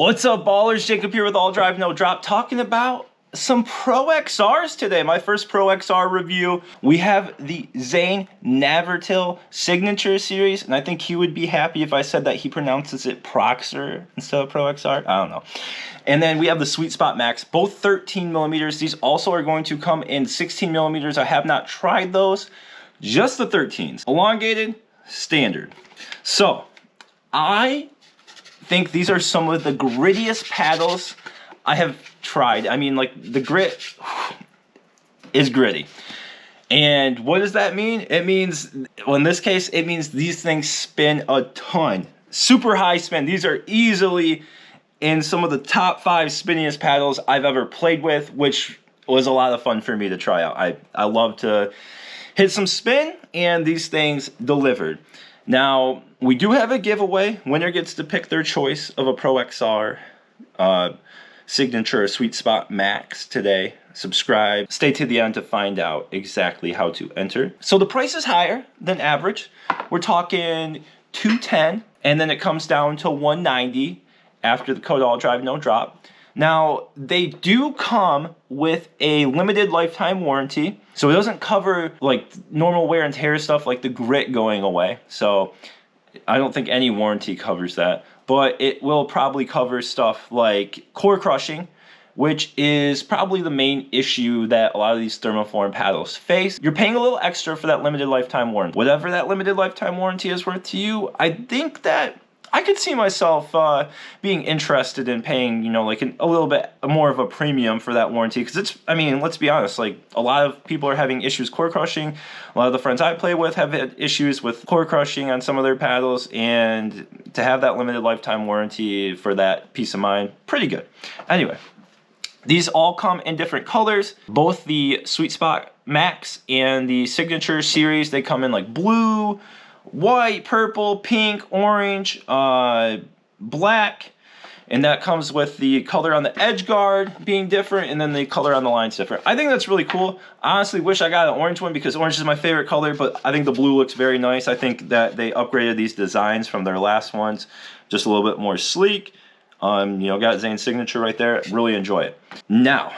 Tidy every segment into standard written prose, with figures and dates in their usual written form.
What's up, ballers? Jacob here with AllDriveNoDrop, talking about some ProXRs today. My first ProXR review. We have the Zane Navratil Signature Series, and I think he would be happy if I said that he pronounces it ProXR instead of ProXR. I don't know. And then we have the Sweet Spot Max, both 13 millimeters. These also are going to come in 16 millimeters. I have not tried those, just the 13s. Elongated, standard. So, I think these are some of the grittiest paddles I have tried. I mean, like, the grit is gritty. And what does that mean? It means, well, in this case, it means these things spin a ton. Super high spin. These are easily in some of the top 5 spinniest paddles I've ever played with, which was a lot of fun for me to try out. I love to hit some spin, and these things delivered. Now, we do have a giveaway. Winner gets to pick their choice of a ProXR Signature Sweet Spot Max today. Subscribe. Stay to the end to find out exactly how to enter. So the price is higher than average. We're talking $210, and then it comes down to $190 after the code AllDriveNoDrop. Now, they do come with a limited lifetime warranty, so it doesn't cover like normal wear and tear stuff like the grit going away. So I don't think any warranty covers that, but it will probably cover stuff like core crushing, which is probably the main issue that a lot of these thermoform paddles face. You're paying a little extra for that limited lifetime warranty. Whatever that limited lifetime warranty is worth to you, I think that I could see myself being interested in paying, you know, like a little bit more of a premium for that warranty. Because it's, I mean, let's be honest, like a lot of people are having issues core crushing. A lot of the friends I play with have had issues with core crushing on some of their paddles. And to have that limited lifetime warranty for that peace of mind, pretty good. Anyway, these all come in different colors. Both the Sweet Spot Max and the Signature Series, they come in like blue, white, purple, pink, orange, black, and that comes with the color on the edge guard being different, and then the color on the line's different. I think that's really cool. I honestly wish I got an orange one because orange is my favorite color, but I think the blue looks very nice. I think that they upgraded these designs from their last ones, just a little bit more sleek. You know, got Zane's signature right there. Really enjoy it. Now,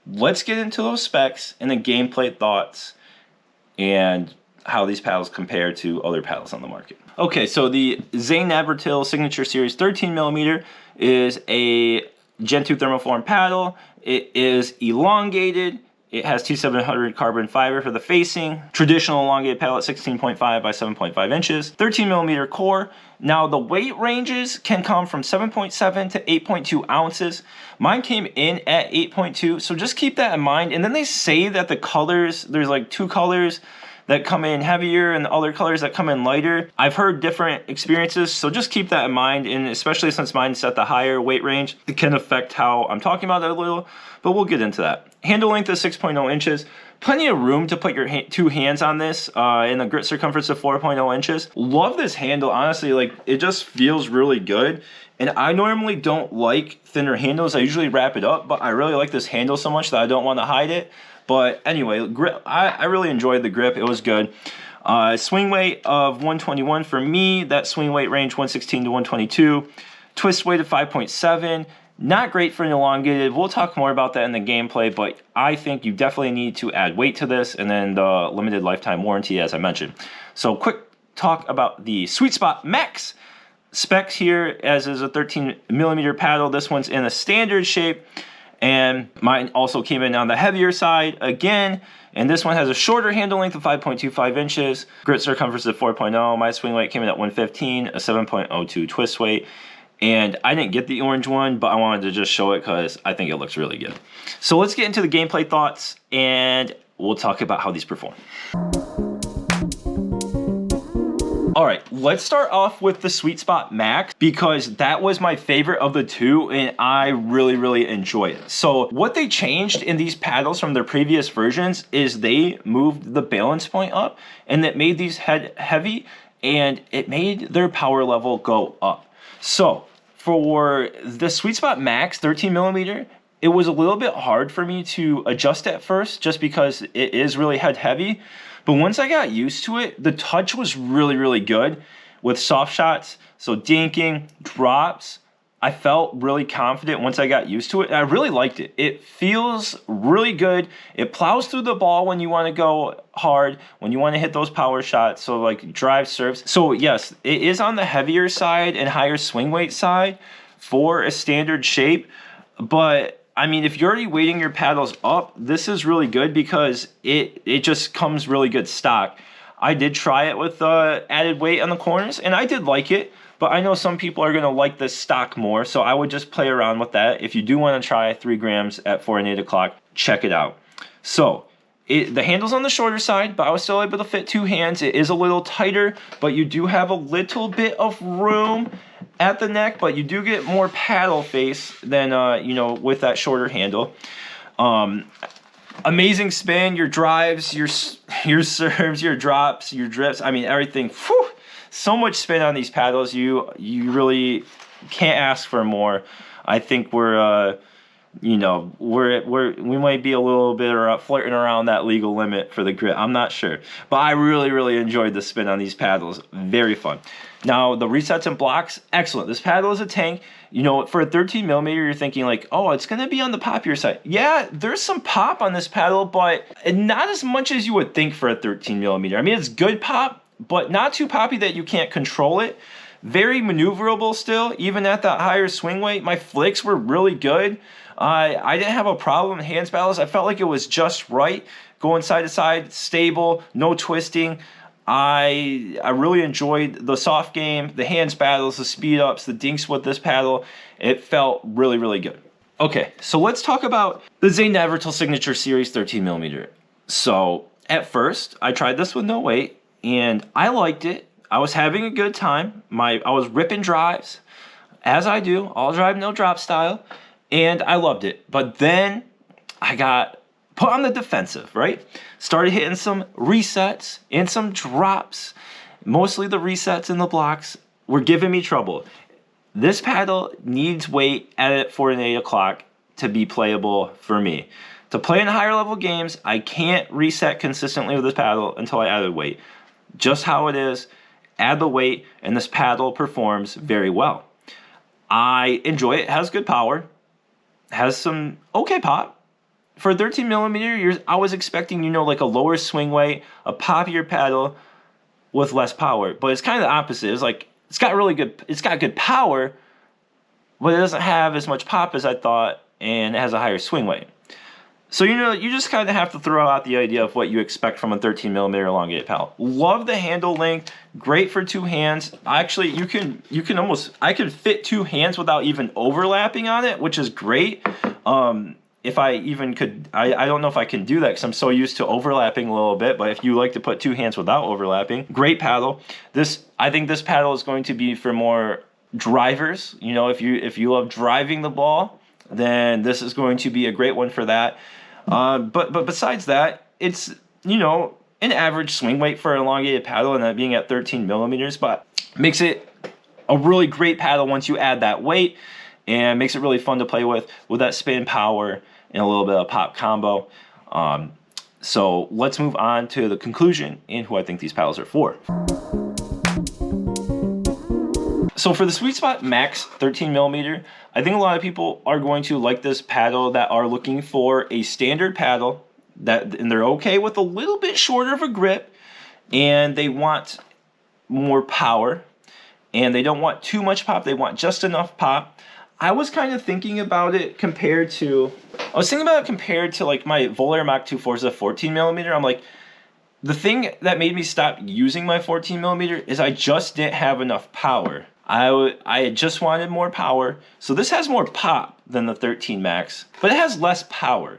let's get into those specs and the gameplay thoughts and how these paddles compare to other paddles on the market. Okay, so the Zane Navratil Signature Series 13 millimeter is a Gen 2 thermoform paddle. It is elongated. It has T700 carbon fiber for the facing. Traditional elongated paddle at 16.5 by 7.5 inches. 13 millimeter core. Now the weight ranges can come from 7.7 to 8.2 ounces. Mine came in at 8.2, so just keep that in mind. And then they say that the colors, there's like 2 colors that come in heavier and other colors that come in lighter. I've heard different experiences, so just keep that in mind, and especially since mine's at the higher weight range, it can affect how I'm talking about it a little, but we'll get into that. Handle length is 6.0 inches. Plenty of room to put your 2 hands on this, and a grit circumference of 4.0 inches. Love this handle, honestly, like it just feels really good. And I normally don't like thinner handles. I usually wrap it up, but I really like this handle so much that I don't want to hide it. But anyway, grip, I really enjoyed the grip. It was good. Swing weight of 121 for me. That swing weight range 116 to 122. Twist weight of 5.7. Not great for an elongated. We'll talk more about that in the gameplay, but I think you definitely need to add weight to this, and then the limited lifetime warranty, as I mentioned. So quick talk about the Sweet Spot Max. Specs here, as is a 13 millimeter paddle. This one's in a standard shape. And mine also came in on the heavier side again. And this one has a shorter handle length of 5.25 inches. Grit circumference of 4.0. My swing weight came in at 115, a 7.02 twist weight. And I didn't get the orange one, but I wanted to just show it because I think it looks really good. So let's get into the gameplay thoughts, and we'll talk about how these perform. All right, let's start off with the Sweet Spot Max because that was my favorite of the 2 and I really enjoy it. So what they changed in these paddles from their previous versions is they moved the balance point up, and that made these heavy, and it made their power level go up. So for the Sweet Spot Max 13 millimeter, it was a little bit hard for me to adjust at first just because it is really head heavy. But once I got used to it, the touch was really good with soft shots. So dinking, drops, I felt really confident once I got used to it. I really liked it. It feels really good. It plows through the ball when you want to go hard, when you want to hit those power shots, so like drive serves. So yes, it is on the heavier side and higher swing weight side for a standard shape. But I mean, if you're already weighting your paddles up, this is really good because it just comes really good stock. I did try it with added weight on the corners, and I did like it. But I know some people are going to like this stock more, so I would just play around with that. If you do want to try 3 grams at 4 and 8 o'clock, check it out. So the handle's on the shorter side, but I was still able to fit 2 hands. It is a little tighter, but you do have a little bit of room at the neck, but you do get more paddle face than, you know, with that shorter handle. Amazing spin, your drives, your serves, your drops, your drifts. I mean, everything. Whew, so much spin on these paddles. You really can't ask for more. I think we're you know, we might be a little bit flirting around that legal limit for the grip. I'm not sure, but I really enjoyed the spin on these paddles. Very fun. Now the resets and blocks, excellent. This paddle is a tank. You know, for a 13 millimeter, you're thinking like, oh, it's gonna be on the poppier side. Yeah, there's some pop on this paddle, but not as much as you would think for a 13 millimeter. I mean, it's good pop, but not too poppy that you can't control it. Very maneuverable still, even at that higher swing weight. My flicks were really good. I didn't have a problem in hands paddles. I felt like it was just right. Going side to side, stable, no twisting. I really enjoyed the soft game, the hands paddles, the speed ups, the dinks with this paddle. It felt really good. Okay, so let's talk about the Zane Navratil Signature Series 13 millimeter. So at first, I tried this with no weight, and I liked it. I was having a good time. I was ripping drives, as I do, AllDriveNoDrop style, and I loved it. But then I got put on the defensive, right? Started hitting some resets and some drops. Mostly the resets and the blocks were giving me trouble. This paddle needs weight at 4 and 8 o'clock to be playable for me. To play in higher level games, I can't reset consistently with this paddle until I added weight. Just how it is, add the weight, and this paddle performs very well. I enjoy it. It has good power. Has some okay pop. For a 13 millimeter, I was expecting, you know, like a lower swing weight, a poppier paddle with less power. But it's kind of the opposite. It's like it's got good power, but it doesn't have as much pop as I thought, and it has a higher swing weight. So, you know, you just kind of have to throw out the idea of what you expect from a 13 millimeter elongated paddle. Love the handle length, great for 2 hands. Actually, I could fit 2 hands without even overlapping on it, which is great. If I even could, I don't know if I can do that because I'm so used to overlapping a little bit, but if you like to put 2 hands without overlapping, great paddle. I think this paddle is going to be for more drivers. You know, if you love driving the ball, then this is going to be a great one for that. But besides that, it's, you know, an average swing weight for an elongated paddle, and that being at 13 millimeters, but makes it a really great paddle once you add that weight, and makes it really fun to play with that spin power and a little bit of pop combo. So let's move on to the conclusion and who I think these paddles are for. So for the Sweet Spot Max 13 millimeter, I think a lot of people are going to like this paddle that are looking for a standard paddle and they're okay with a little bit shorter of a grip, and they want more power, and they don't want too much pop. They want just enough pop. I was kind of thinking about it compared to like my Volair Mach 2 Forza 14 millimeter. I'm like, the thing that made me stop using my 14 millimeter is I just didn't have enough power. I just wanted more power. So this has more pop than the 13 Max, but it has less power.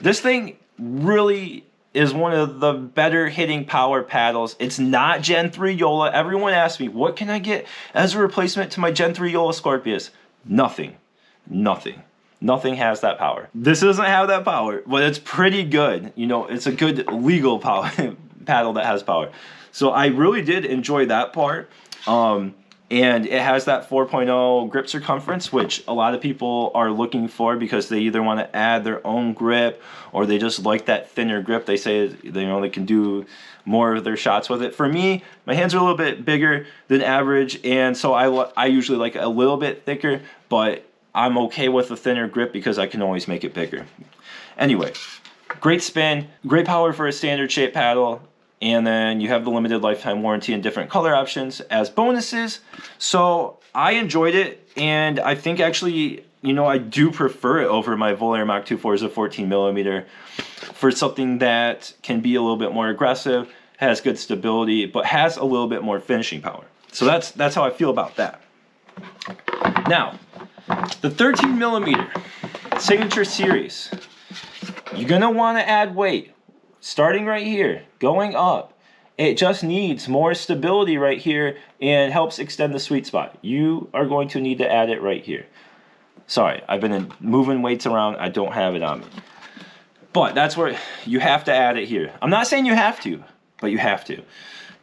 This thing really is one of the better hitting power paddles. It's not Gen 3 Joola. Everyone asks me, what can I get as a replacement to my Gen 3 Joola Scorpius? Nothing. Nothing has that power. This doesn't have that power, but it's pretty good. You know, it's a good legal power paddle that has power. So I really did enjoy that part. And it has that 4.0 grip circumference, which a lot of people are looking for because they either want to add their own grip or they just like that thinner grip. They say they can do more of their shots with it. For me, my hands are a little bit bigger than average, and so I usually like a little bit thicker, but I'm okay with a thinner grip because I can always make it bigger. Anyway, great spin, great power for a standard shape paddle. And then you have the limited lifetime warranty and different color options as bonuses. So I enjoyed it, and I think actually, I do prefer it over my Volair Mach 2 Forza 14mm for something that can be a little bit more aggressive, has good stability, but has a little bit more finishing power. So that's how I feel about that. Now, the 13mm Signature Series, you're gonna want to add weight. Starting right here, going up, it just needs more stability right here and helps extend the sweet spot. You are going to need to add it right here. Sorry, I've been moving weights around. I don't have it on me. But that's where you have to add it here. I'm not saying you have to, but you have to.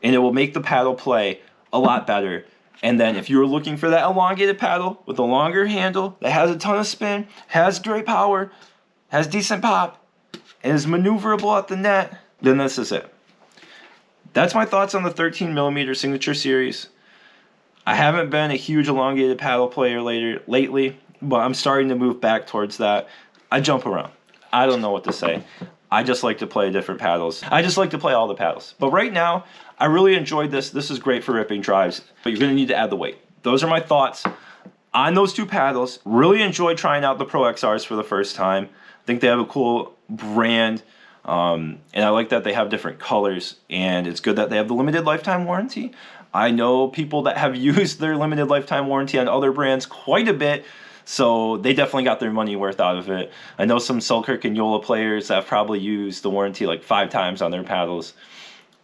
And it will make the paddle play a lot better. And then if you're looking for that elongated paddle with a longer handle that has a ton of spin, has great power, has decent pop, and is maneuverable at the net, then this is it. That's my thoughts on the 13mm Signature Series. I haven't been a huge elongated paddle player lately, but I'm starting to move back towards that. I jump around. I don't know what to say. I just like to play different paddles. I just like to play all the paddles. But right now, I really enjoyed this. This is great for ripping drives, but you're going to need to add the weight. Those are my thoughts on those two paddles. Really enjoyed trying out the ProXRs for the first time. I think they have a cool brand, and I like that they have different colors, and it's good that they have the limited lifetime warranty. I know people that have used their limited lifetime warranty on other brands quite a bit, so they definitely got their money worth out of it. I know some Selkirk and Joola players that have probably used the warranty like 5 times on their paddles.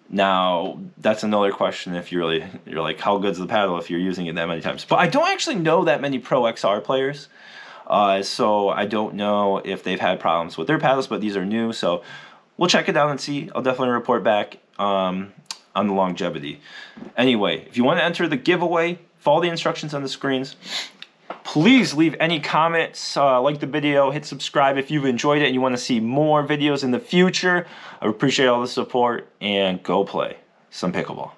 Now, that's another question if you're like, how good's the paddle if you're using it that many times? But I don't actually know that many ProXR players. So I don't know if they've had problems with their paddles, but these are new, so we'll check it out and see. I'll definitely report back on the longevity. Anyway, if you want to enter the giveaway, follow the instructions on the screens. Please leave any comments, like the video, hit subscribe if you've enjoyed it and you want to see more videos in the future. I appreciate all the support, and go play some pickleball.